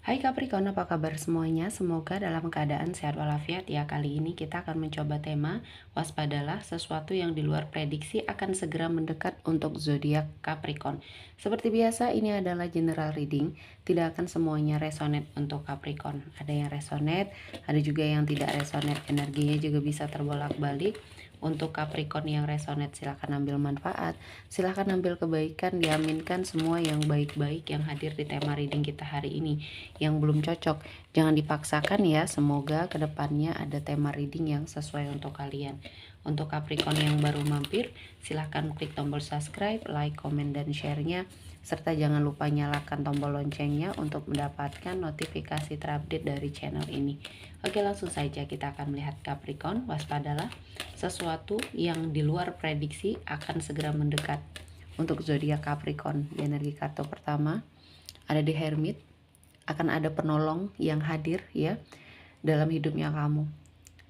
Hai Capricorn, apa kabar semuanya? Semoga dalam keadaan sehat walafiat ya. Kali ini kita akan mencoba tema waspadalah, sesuatu yang di luar prediksi akan segera mendekat untuk zodiak Capricorn. Seperti biasa, ini adalah general reading. Tidak akan semuanya resonate untuk Capricorn. Ada yang resonate, ada juga yang tidak resonate. Energinya juga bisa terbolak-balik. Untuk Capricorn yang resonate, silahkan ambil manfaat, silahkan ambil kebaikan, diaminkan semua yang baik-baik yang hadir di tema reading kita hari ini. Yang belum cocok, jangan dipaksakan ya. Semoga kedepannya ada tema reading yang sesuai untuk kalian. Untuk Capricorn yang baru mampir, silahkan klik tombol subscribe, like, komen, dan share-nya. Serta jangan lupa nyalakan tombol loncengnya untuk mendapatkan notifikasi terupdate dari channel ini. Oke, langsung saja kita akan melihat Capricorn. Waspadalah, sesuatu yang di luar prediksi akan segera mendekat untuk zodiak Capricorn. Di energi kartu pertama ada di Hermit. Akan ada penolong yang hadir ya dalam hidupnya kamu.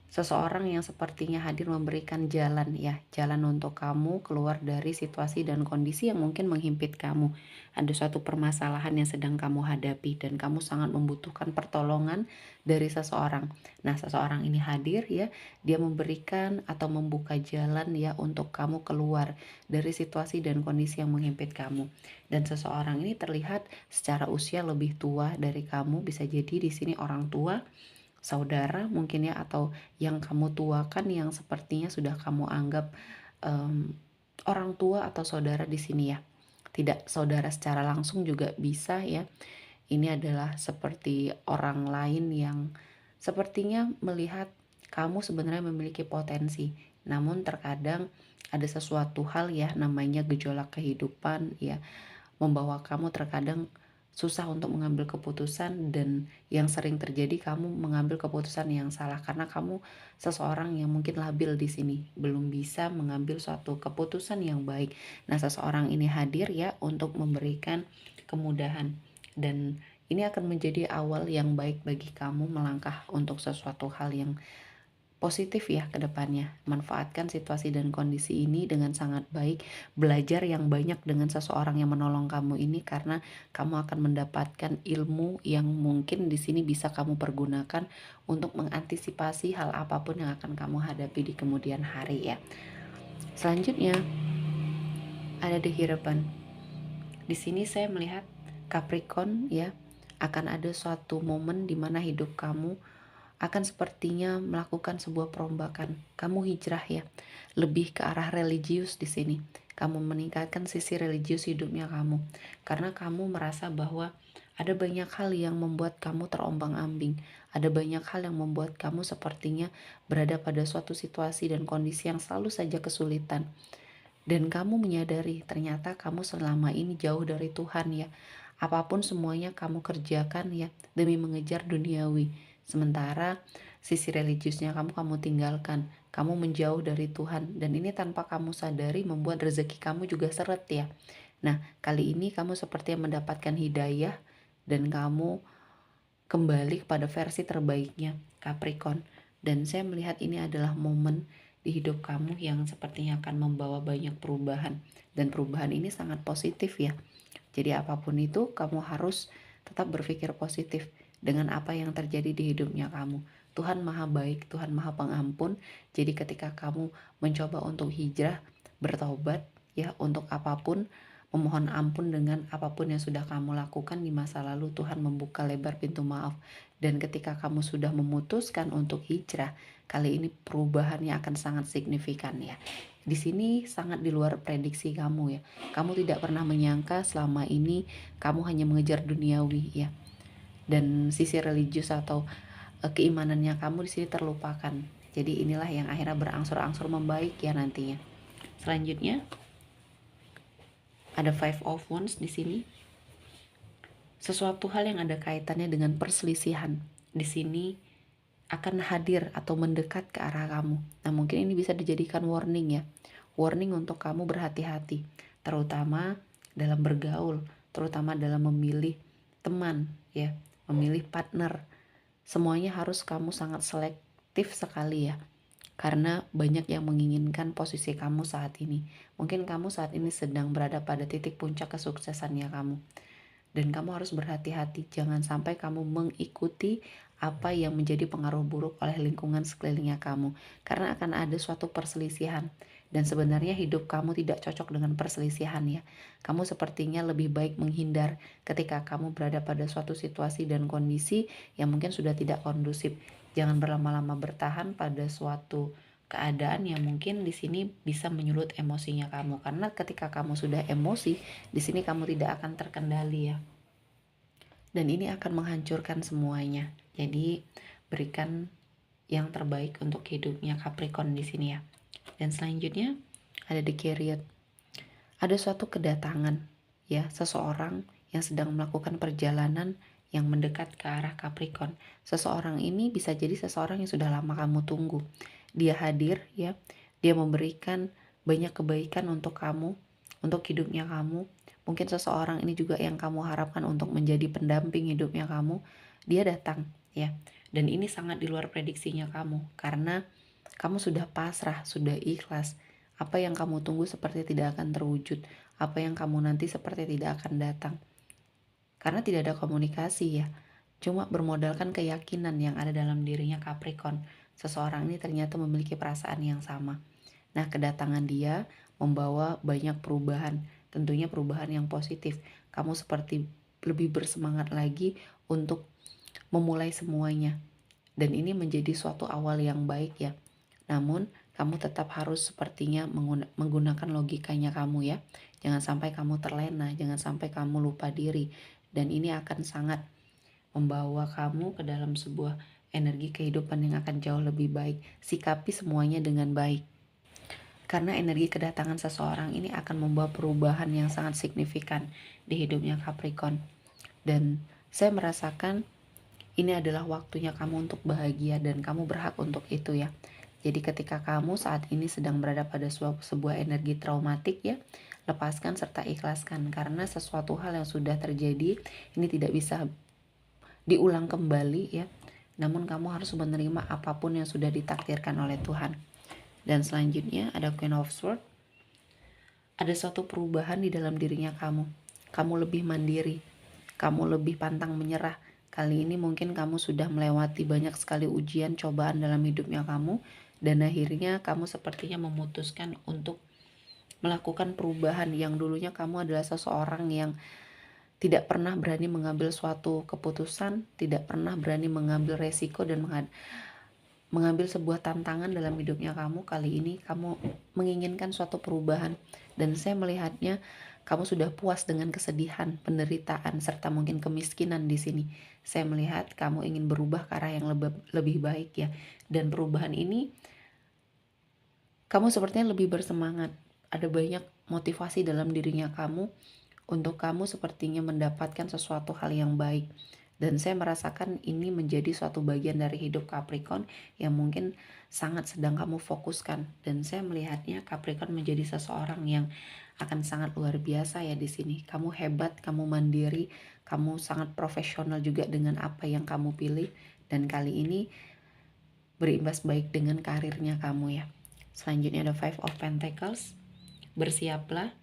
Seseorang yang sepertinya hadir memberikan jalan ya, jalan untuk kamu keluar dari situasi dan kondisi yang mungkin menghimpit kamu. Ada suatu permasalahan yang sedang kamu hadapi dan kamu sangat membutuhkan pertolongan dari seseorang. Nah, seseorang ini hadir ya, dia memberikan atau membuka jalan ya untuk kamu keluar dari situasi dan kondisi yang menghimpit kamu. Dan seseorang ini terlihat secara usia lebih tua dari kamu, bisa jadi di sini orang tua, saudara mungkin ya, atau yang kamu tuakan yang sepertinya sudah kamu anggap um, orang tua atau saudara di sini ya. Tidak saudara secara langsung juga bisa ya. Ini adalah seperti orang lain yang sepertinya melihat kamu sebenarnya memiliki potensi. Namun terkadang ada sesuatu hal ya, namanya gejolak kehidupan ya, membawa kamu terkadang susah untuk mengambil keputusan, dan yang sering terjadi kamu mengambil keputusan yang salah karena kamu seseorang yang mungkin labil di sini, belum bisa mengambil suatu keputusan yang baik. Nah, seseorang ini hadir ya untuk memberikan kemudahan, dan ini akan menjadi awal yang baik bagi kamu melangkah untuk sesuatu hal yang positif ya ke depannya. Manfaatkan situasi dan kondisi ini dengan sangat baik. Belajar yang banyak dengan seseorang yang menolong kamu ini, karena kamu akan mendapatkan ilmu yang mungkin di sini bisa kamu pergunakan untuk mengantisipasi hal apapun yang akan kamu hadapi di kemudian hari ya. Selanjutnya ada di harapan. Di sini saya melihat Capricorn ya, akan ada suatu momen di mana hidup kamu akan sepertinya melakukan sebuah perombakan. Kamu hijrah ya, lebih ke arah religius di sini. Kamu meningkatkan sisi religius hidupnya kamu, karena kamu merasa bahwa ada banyak hal yang membuat kamu terombang-ambing. Ada banyak hal yang membuat kamu sepertinya berada pada suatu situasi dan kondisi yang selalu saja kesulitan. Dan kamu menyadari ternyata kamu selama ini jauh dari Tuhan ya. Apapun semuanya kamu kerjakan ya demi mengejar duniawi. Sementara sisi religiusnya kamu tinggalkan. Kamu menjauh dari Tuhan, dan ini tanpa kamu sadari membuat rezeki kamu juga seret ya. Nah, kali ini kamu seperti mendapatkan hidayah dan kamu kembali kepada versi terbaiknya Capricorn. Dan saya melihat ini adalah momen di hidup kamu yang sepertinya akan membawa banyak perubahan, dan perubahan ini sangat positif ya. Jadi apapun itu kamu harus tetap berpikir positif dengan apa yang terjadi di hidupnya kamu. Tuhan maha baik, Tuhan maha pengampun. Jadi ketika kamu mencoba untuk hijrah, bertobat ya untuk apapun, memohon ampun dengan apapun yang sudah kamu lakukan di masa lalu, Tuhan membuka lebar pintu maaf. Dan ketika kamu sudah memutuskan untuk hijrah, kali ini perubahannya akan sangat signifikan ya. Di sini sangat di luar prediksi kamu ya. Kamu tidak pernah menyangka selama ini kamu hanya mengejar duniawi ya. Dan sisi religius atau keimanannya kamu di sini terlupakan. Jadi inilah yang akhirnya berangsur-angsur membaik ya nantinya. Selanjutnya ada Five of Wands di sini. Sesuatu hal yang ada kaitannya dengan perselisihan di sini akan hadir atau mendekat ke arah kamu. Nah, mungkin ini bisa dijadikan warning ya. Warning untuk kamu berhati-hati, terutama dalam bergaul, terutama dalam memilih teman ya, memilih partner. Semuanya harus kamu sangat selektif sekali ya. Karena banyak yang menginginkan posisi kamu saat ini. Mungkin kamu saat ini sedang berada pada titik puncak kesuksesannya kamu. Dan kamu harus berhati-hati, jangan sampai kamu mengikuti apa yang menjadi pengaruh buruk oleh lingkungan sekelilingnya kamu. Karena akan ada suatu perselisihan. Dan sebenarnya hidup kamu tidak cocok dengan perselisihan ya. Kamu sepertinya lebih baik menghindar ketika kamu berada pada suatu situasi dan kondisi yang mungkin sudah tidak kondusif. Jangan berlama-lama bertahan pada suatu keadaan yang mungkin di sini bisa menyulut emosinya kamu, karena ketika kamu sudah emosi di sini kamu tidak akan terkendali ya, dan ini akan menghancurkan semuanya. Jadi berikan yang terbaik untuk hidupnya Capricorn di sini ya. Dan selanjutnya ada the Chariot. Ada suatu kedatangan ya, seseorang yang sedang melakukan perjalanan yang mendekat ke arah Capricorn. Seseorang ini bisa jadi seseorang yang sudah lama kamu tunggu. Dia hadir ya, dia memberikan banyak kebaikan untuk kamu, untuk hidupnya kamu. Mungkin seseorang ini juga yang kamu harapkan untuk menjadi pendamping hidupnya kamu. Dia datang ya, dan ini sangat di luar prediksinya kamu, karena kamu sudah pasrah, sudah ikhlas. Apa yang kamu tunggu seperti tidak akan terwujud, apa yang kamu nanti seperti tidak akan datang. Karena tidak ada komunikasi ya, cuma bermodalkan keyakinan yang ada dalam dirinya Capricorn. Seseorang ini ternyata memiliki perasaan yang sama. Nah, kedatangan dia membawa banyak perubahan, tentunya perubahan yang positif. Kamu seperti lebih bersemangat lagi untuk memulai semuanya. Dan ini menjadi suatu awal yang baik ya. Namun, kamu tetap harus sepertinya menggunakan logikanya kamu ya. Jangan sampai kamu terlena, jangan sampai kamu lupa diri. Dan ini akan sangat membawa kamu ke dalam sebuah energi kehidupan yang akan jauh lebih baik. Sikapi semuanya dengan baik. Karena energi kedatangan seseorang ini akan membawa perubahan yang sangat signifikan di hidupnya Capricorn. Dan saya merasakan ini adalah waktunya kamu untuk bahagia dan kamu berhak untuk itu ya. Jadi ketika kamu saat ini sedang berada pada sebuah energi traumatik ya, lepaskan serta ikhlaskan, karena sesuatu hal yang sudah terjadi ini tidak bisa diulang kembali ya. Namun kamu harus menerima apapun yang sudah ditakdirkan oleh Tuhan. Dan selanjutnya ada Queen of Swords. Ada suatu perubahan di dalam dirinya kamu. Kamu lebih mandiri, kamu lebih pantang menyerah. Kali ini mungkin kamu sudah melewati banyak sekali ujian, cobaan dalam hidupnya kamu, dan akhirnya kamu sepertinya memutuskan untuk melakukan perubahan. Yang dulunya kamu adalah seseorang yang tidak pernah berani mengambil suatu keputusan, tidak pernah berani mengambil resiko dan mengambil sebuah tantangan dalam hidupnya kamu. Kali ini kamu menginginkan suatu perubahan, dan saya melihatnya kamu sudah puas dengan kesedihan, penderitaan, serta mungkin kemiskinan di sini. Saya melihat kamu ingin berubah ke arah yang lebih baik ya. Dan perubahan ini kamu sepertinya lebih bersemangat. Ada banyak motivasi dalam dirinya kamu untuk kamu sepertinya mendapatkan sesuatu hal yang baik. Dan saya merasakan ini menjadi suatu bagian dari hidup Capricorn yang mungkin sangat sedang kamu fokuskan. Dan saya melihatnya Capricorn menjadi seseorang yang akan sangat luar biasa ya di sini. Kamu hebat, kamu mandiri, kamu sangat profesional juga dengan apa yang kamu pilih. Dan kali ini berimbas baik dengan karirnya kamu ya. Selanjutnya ada Five of Pentacles. Bersiaplah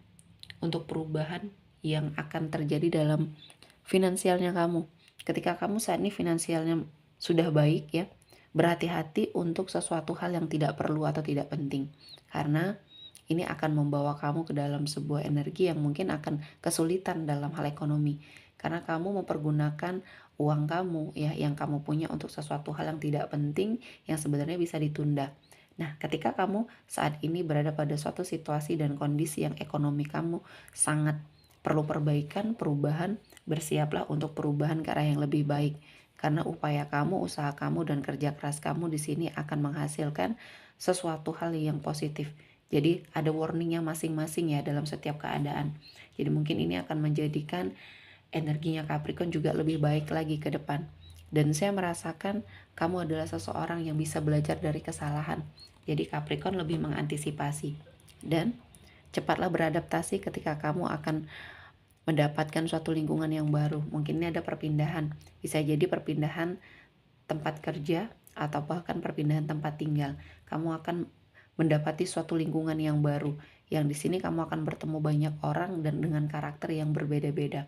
untuk perubahan yang akan terjadi dalam finansialnya kamu. Ketika kamu saat ini finansialnya sudah baik ya, berhati-hati untuk sesuatu hal yang tidak perlu atau tidak penting. Karena ini akan membawa kamu ke dalam sebuah energi yang mungkin akan kesulitan dalam hal ekonomi. Karena kamu mempergunakan uang kamu ya, yang kamu punya untuk sesuatu hal yang tidak penting yang sebenarnya bisa ditunda. Nah, ketika kamu saat ini berada pada suatu situasi dan kondisi yang ekonomi kamu sangat perlu perbaikan, perubahan, bersiaplah untuk perubahan ke arah yang lebih baik. Karena upaya kamu, usaha kamu, dan kerja keras kamu di sini akan menghasilkan sesuatu hal yang positif. Jadi ada warningnya masing-masing ya dalam setiap keadaan. Jadi mungkin ini akan menjadikan energinya Capricorn juga lebih baik lagi ke depan. Dan saya merasakan kamu adalah seseorang yang bisa belajar dari kesalahan. Jadi Capricorn lebih mengantisipasi. Dan cepatlah beradaptasi ketika kamu akan mendapatkan suatu lingkungan yang baru. Mungkin ini ada perpindahan. Bisa jadi perpindahan tempat kerja atau bahkan perpindahan tempat tinggal. Kamu akan mendapati suatu lingkungan yang baru. Yang di sini kamu akan bertemu banyak orang dan dengan karakter yang berbeda-beda.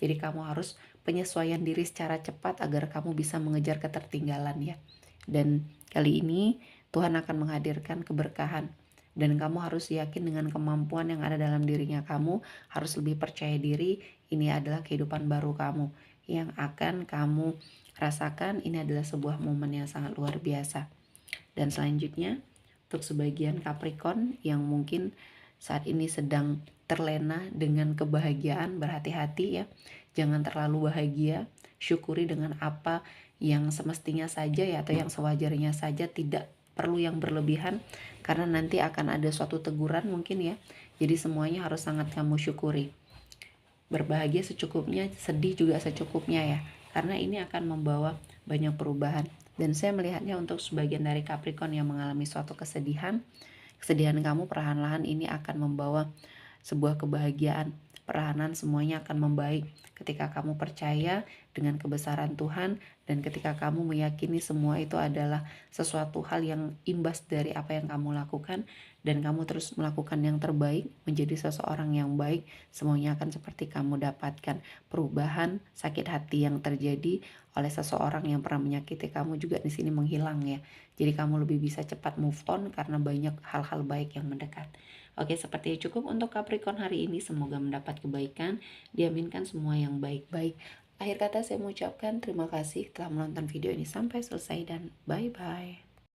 Jadi kamu harus penyesuaian diri secara cepat agar kamu bisa mengejar ketertinggalan ya. Dan kali ini Tuhan akan menghadirkan keberkahan. Dan kamu harus yakin dengan kemampuan yang ada dalam dirinya. Kamu harus lebih percaya diri. Ini adalah kehidupan baru kamu yang akan kamu rasakan. Ini adalah sebuah momen yang sangat luar biasa. Dan selanjutnya untuk sebagian Capricorn yang mungkin saat ini sedang terlena dengan kebahagiaan, berhati-hati ya. Jangan terlalu bahagia, syukuri dengan apa yang semestinya saja ya, atau yang sewajarnya saja, tidak perlu yang berlebihan karena nanti akan ada suatu teguran mungkin ya. Jadi semuanya harus sangat kamu syukuri. Berbahagia secukupnya, sedih juga secukupnya ya, karena ini akan membawa banyak perubahan. Dan saya melihatnya untuk sebagian dari Capricorn yang mengalami suatu kesedihan kamu perlahan-lahan ini akan membawa sebuah kebahagiaan. Perlahan semuanya akan membaik ketika kamu percaya dengan kebesaran Tuhan, dan ketika kamu meyakini semua itu adalah sesuatu hal yang imbas dari apa yang kamu lakukan, dan kamu terus melakukan yang terbaik, menjadi seseorang yang baik, semuanya akan seperti kamu dapatkan. Perubahan sakit hati yang terjadi oleh seseorang yang pernah menyakiti kamu juga di sini menghilang ya. Jadi kamu lebih bisa cepat move on karena banyak hal-hal baik yang mendekat. Oke, sepertinya cukup untuk Capricorn hari ini. Semoga mendapat kebaikan, diaminkan semua yang baik-baik. Akhir kata saya mengucapkan terima kasih telah menonton video ini sampai selesai dan bye-bye.